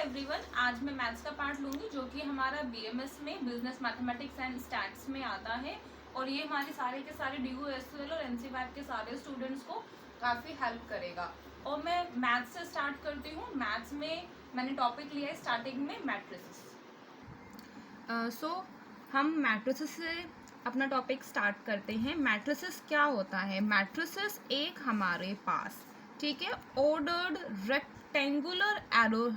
Everyone, आज मैं maths का पार्ट लूंगी जो कि हमारा बीएमएस में बिजनेस मैथमेटिक्स एंड स्टैट्स में आता है और ये हमारे सारे के सारे DOSL और NCVAT के सारे स्टूडेंट्स को काफ़ी हेल्प करेगा। और मैं मैथ्स से स्टार्ट करती हूँ। मैथ्स में मैंने टॉपिक लिया है स्टार्टिंग में मैट्रिसेस। हम मैट्रिसेस से अपना टॉपिक स्टार्ट करते हैं। मैट्रिसेस क्या होता है? मैट्रिसेस एक हमारे पास, ठीक है, ऑर्डर्ड रेक्टेंगुलर एरो,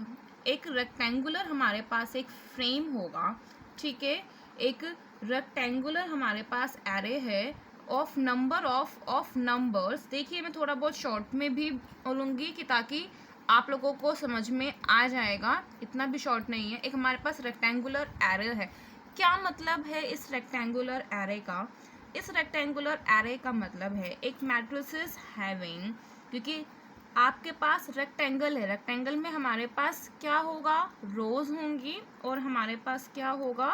एक रेक्टेंगुलर हमारे पास एक फ्रेम होगा, ठीक है, एक रेक्टेंगुलर हमारे पास एरे है ऑफ नंबर ऑफ नंबर्स। देखिए मैं थोड़ा बहुत शॉर्ट में भी बोलूँगी कि ताकि आप लोगों को समझ में आ जाएगा, इतना भी शॉर्ट नहीं है। एक हमारे पास रेक्टेंगुलर एरे है। क्या मतलब है इस रेक्टेंगुलर एरे का? इस रेक्टेंगुलर एरे का मतलब है एक मैट्रिसेस हैविंग, क्योंकि आपके पास रेक्टेंगल है, रेक्टेंगल में हमारे पास क्या होगा? रोज होंगी और हमारे पास क्या होगा?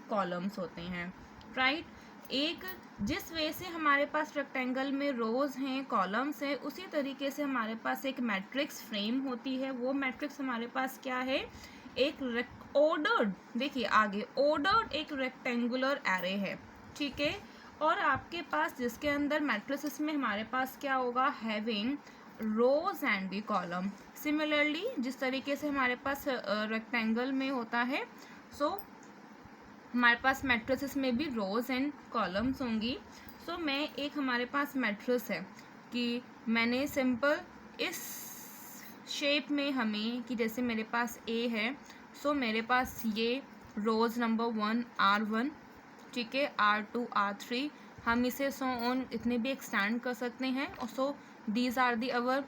कॉलम्स होते हैं, राइट। एक जिस वे से हमारे पास रेक्टेंगल में रोज हैं, कॉलम्स हैं, उसी तरीके से हमारे पास एक मैट्रिक्स फ्रेम होती है। वो मैट्रिक्स हमारे पास क्या है? एक ऑर्डर्ड, देखिए आगे, ऑर्डर्ड एक रेक्टेंगुलर एरे है, ठीक है। और आपके पास जिसके अंदर मैट्रिसेस में हमारे पास क्या होगा? Having rows and the column. सिमिलरली जिस तरीके से हमारे पास रेक्टेंगल में होता है, हमारे पास मैट्रिसेस में भी रोज एंड कॉलम्स होंगी। मैं एक हमारे पास मैट्रिस है कि मैंने सिंपल इस शेप में हमें कि जैसे मेरे पास A है, मेरे पास ये रोज नंबर 1 R1, ठीक है, R2 R3, हम इसे सो ऑन इतने भी एक्सटेंड कर सकते हैं। और these are the our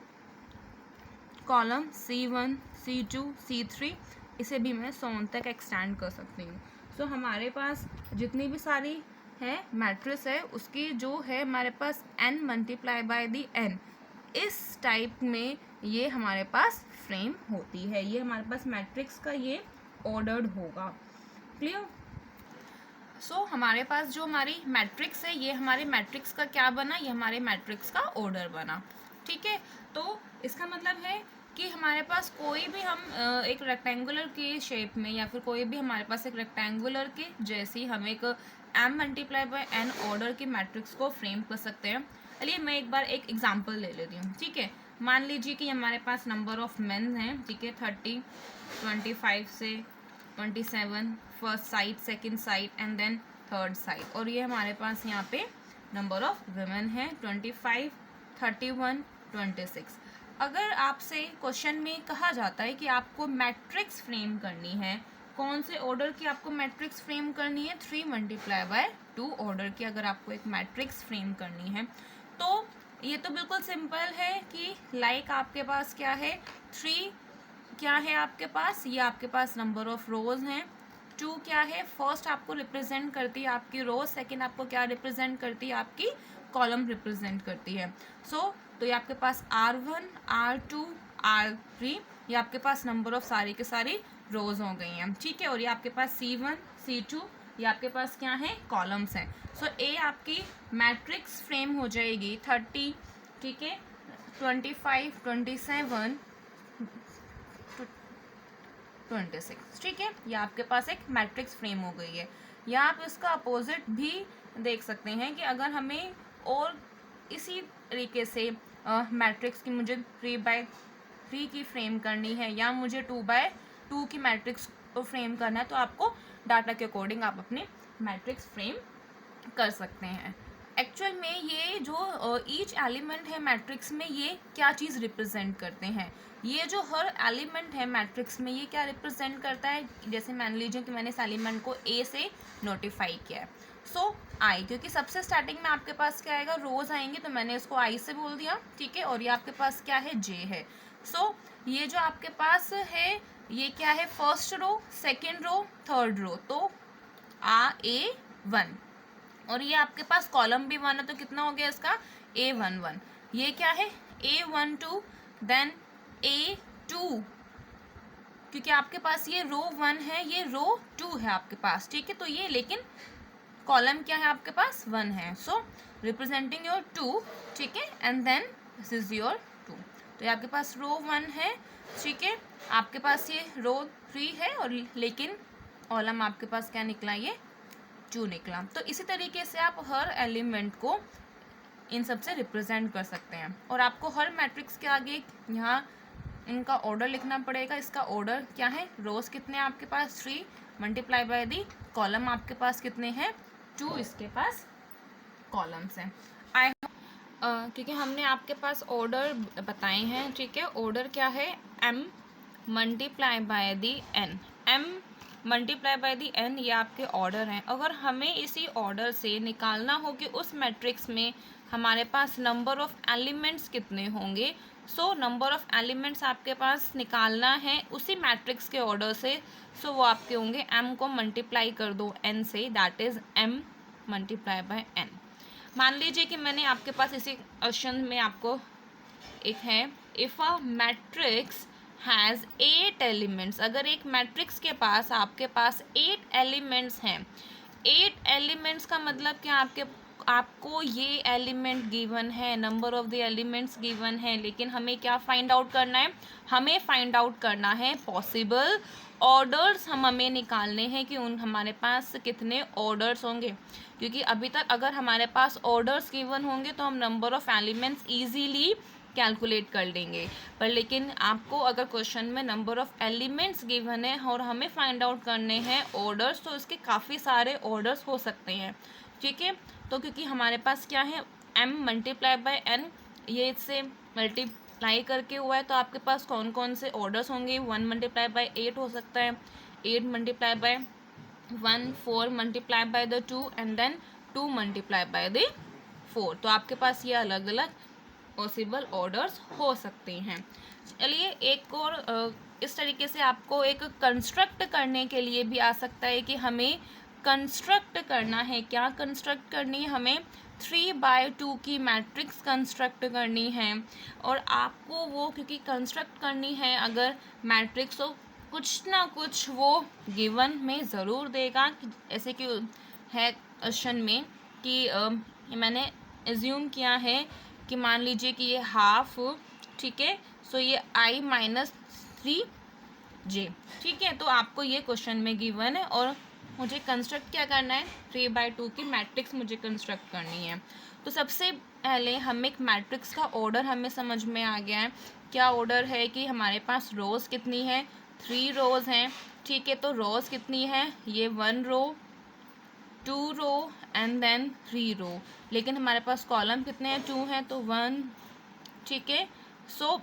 column C1 C2 C3, इसे भी मैं सो ऑन तक एक्सटेंड कर सकती हूँ। हमारे पास जितनी भी सारी है मैट्रिक्स है, उसकी जो है हमारे पास n multiply by the n, इस टाइप में ये हमारे पास फ्रेम होती है। ये हमारे पास मैट्रिक्स का ये ऑर्डर्ड होगा। क्लियर? हमारे पास जो हमारी मैट्रिक्स है, ये हमारे मैट्रिक्स का क्या बना? ये हमारे मैट्रिक्स का ऑर्डर बना, ठीक है। तो इसका मतलब है कि हमारे पास कोई भी हम एक रेक्टेंगुलर के शेप में या फिर कोई भी हमारे पास एक रेक्टेंगुलर के जैसी हम एक m multiply by n order के मैट्रिक्स को फ्रेम कर सकते हैं। चलिए मैं एक बार एक एग्जांपल ले लेती हूँ, ठीक है। मान लीजिए कि हमारे पास नंबर ऑफ मेन हैं, ठीक है, 30, 25 से 27, first side, second side and then third side. और ये हमारे पास यहाँ पे नंबर ऑफ वुमेन है 25, 31, 26। अगर आपसे क्वेश्चन में कहा जाता है कि आपको मैट्रिक्स फ्रेम करनी है, कौन से ऑर्डर की आपको मैट्रिक्स फ्रेम करनी है? 3 मल्टीप्लाई बाय 2 ऑर्डर की अगर आपको एक मैट्रिक्स फ्रेम करनी है, तो ये तो बिल्कुल सिंपल है कि लाइक आपके पास क्या है? 3 क्या है आपके पास? ये आपके पास नंबर ऑफ रोज हैं। 2 क्या है? फर्स्ट आपको रिप्रेजेंट करती है आपकी रोज, सेकेंड आपको क्या रिप्रेजेंट करती है? आपकी कॉलम रिप्रेजेंट करती है। तो ये आपके पास R1, R2, R3, ये आपके पास नंबर ऑफ सारी के सारी रोज हो गई हैं, ठीक है। और ये आपके पास C1, C2, ये आपके पास क्या है? कॉलम्स हैं। A आपकी मैट्रिक्स फ्रेम हो जाएगी 30, ठीक है, 25, 27, 26, ठीक है। ये आपके पास एक मैट्रिक्स फ्रेम हो गई है। या आप इसका अपोजिट भी देख सकते हैं कि अगर हमें और इसी तरीके से मैट्रिक्स की मुझे 3/3 की फ्रेम करनी है या मुझे 2/2 की मैट्रिक्स को फ्रेम करना है, तो आपको डाटा के अकॉर्डिंग आप अपने मैट्रिक्स फ्रेम कर सकते हैं। एक्चुअल में ये जो ईच एलिमेंट है मैट्रिक्स में, ये क्या चीज़ रिप्रेजेंट करते हैं? ये जो हर एलिमेंट है मैट्रिक्स में, ये क्या रिप्रेजेंट करता है? जैसे मान लीजिए कि मैंने इस एलिमेंट को A से नोटिफाई किया है, I, क्योंकि सबसे स्टार्टिंग में आपके पास क्या आएगा? रोज आएंगे, तो मैंने इसको I से बोल दिया, ठीक है। और ये आपके पास क्या है? J है। ये जो आपके पास है, ये क्या है? First row, second row, third row, तो A1। और ये आपके पास कॉलम भी 1 है, तो कितना हो गया इसका? A11। ये क्या है? A12, देन A2, क्योंकि आपके पास ये रो 1 है, ये रो 2 है आपके पास, ठीक है। तो ये लेकिन कॉलम क्या है आपके पास? 1 है। रिप्रेजेंटिंग योर 2, ठीक है, and then this is your 2। तो ये आपके पास रो 1 है, ठीक है। आपके पास ये रो 3 है और लेकिन कॉलम आपके पास क्या निकला, ये 2 निकला। तो इसी तरीके से आप हर एलिमेंट को इन सब से रिप्रेजेंट कर सकते हैं। और आपको हर मैट्रिक्स के आगे यहाँ इनका ऑर्डर लिखना पड़ेगा। इसका ऑर्डर क्या है, रोज कितने हैं आपके पास 3 मल्टीप्लाई बाय दी कॉलम आपके पास कितने हैं 2, इसके पास कॉलम्स हैं। आई क्योंकि हमने आपके पास ऑर्डर बताए हैं, ठीक है। ऑर्डर क्या है, m multiply by the n, m multiply by the n, ये आपके ऑर्डर हैं। अगर हमें इसी ऑर्डर से निकालना हो कि उस मैट्रिक्स में हमारे पास नंबर ऑफ एलिमेंट्स कितने होंगे, सो नंबर ऑफ एलिमेंट्स आपके पास निकालना है उसी मैट्रिक्स के ऑर्डर से, सो वो आपके होंगे m को मल्टीप्लाई कर दो n से, that is m multiply by n। मान लीजिए कि मैंने आपके पास इसी क्वेश्चन में आपको एक है, if a matrix has 8 elements, अगर एक मैट्रिक्स के पास आपके पास 8 एलिमेंट्स हैं, 8 एलिमेंट्स का मतलब क्या, आपको ये एलिमेंट गिवन है, number of the elements given है, लेकिन हमें क्या फाइंड आउट करना है, हमें फाइंड आउट करना है पॉसिबल ऑर्डर्स, हमें निकालने हैं कि हमारे पास कितने ऑर्डर्स होंगे। क्योंकि अभी तक अगर हमारे पास ऑर्डर्स गिवन होंगे तो हम number of elements easily calculate कर लेंगे, पर लेकिन आपको अगर क्वेश्चन में नंबर ऑफ एलिमेंट्स गिवन है और हमें फाइंड आउट करने हैं ऑर्डर्स, तो इसके काफ़ी सारे ऑर्डर्स हो सकते हैं, ठीक है। तो क्योंकि हमारे पास क्या है m मल्टीप्लाई बाय n, ये इससे मल्टीप्लाई करके हुआ है, तो आपके पास कौन कौन से ऑर्डर्स होंगे, 1 मल्टीप्लाई बाय 8 हो सकता है, 8 multiply by 1, 4 multiply by the 2 and then 2 multiply by the 4। तो आपके पास ये अलग अलग पॉसिबल ऑर्डर्स हो सकते हैं। चलिए एक और इस तरीके से आपको एक कंस्ट्रक्ट करने के लिए भी आ सकता है कि हमें कंस्ट्रक्ट करना है, क्या कंस्ट्रक्ट करनी है, हमें 3/2 की मैट्रिक्स कंस्ट्रक्ट करनी है। और आपको वो क्योंकि कंस्ट्रक्ट करनी है अगर मैट्रिक्स, तो कुछ ना कुछ वो गिवन में ज़रूर देगा, ऐसे कि है क्वेश्चन में कि मैंने एज्यूम किया है कि मान लीजिए कि ये हाफ, ठीक है, सो ये i-3j, ठीक है। तो आपको ये क्वेश्चन में गिवन है और मुझे कंस्ट्रक्ट क्या करना है, 3/2 की मैट्रिक्स मुझे कंस्ट्रक्ट करनी है। तो सबसे पहले हम एक मैट्रिक्स का ऑर्डर हमें समझ में आ गया है। क्या ऑर्डर है कि हमारे पास रोज़ कितनी है, 3 रोज़ हैं, ठीक है। तो रोज़ कितनी है, ये 1 रो, 2 रो एंड देन 3 रो, लेकिन हमारे पास कॉलम कितने हैं, 2 हैं, तो 1, ठीक है। सो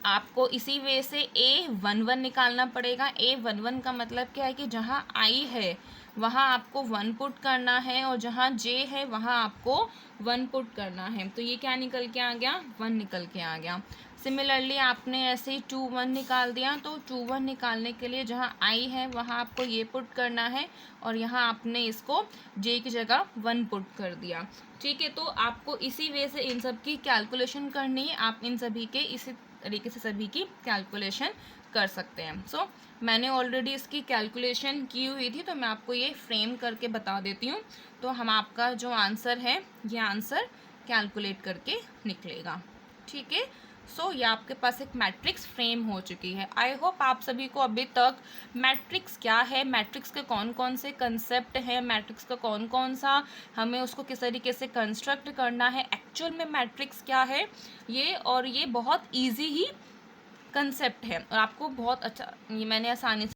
आपको इसी वे से A11 निकालना पड़ेगा। A11 का मतलब क्या है कि जहाँ I है वहाँ आपको 1 पुट करना है और जहाँ J है वहाँ आपको 1 पुट करना है। तो ये क्या निकल के आ गया, 1 निकल के आ गया। सिमिलरली आपने ऐसे ही 2 1 निकाल दिया, तो 2 1 निकालने के लिए जहाँ I है वहाँ आपको ये पुट करना है और यहाँ आपने इसको J की जगह 1 पुट कर दिया, ठीक है। तो आपको इसी वे से इन सब की कैलकुलेशन करनी है। आप इन सभी के इसी तरीके से सभी की कैलकुलेशन कर सकते हैं। सो मैंने ऑलरेडी इसकी कैलकुलेशन की हुई थी, तो मैं आपको ये फ्रेम करके बता देती हूँ। तो हम आपका जो आंसर है ये आंसर कैलकुलेट करके निकलेगा, ठीक है। सो ये आपके पास एक मैट्रिक्स फ्रेम हो चुकी है। आई होप आप सभी को अभी तक मैट्रिक्स क्या है, मैट्रिक्स के कौन कौन से कंसेप्ट हैं, मैट्रिक्स का कौन कौन सा हमें उसको किस तरीके से कंस्ट्रक्ट करना है, एक्चुअल में मैट्रिक्स क्या है ये, और ये बहुत इजी ही कंसेप्ट है और आपको बहुत अच्छा ये मैंने आसानी से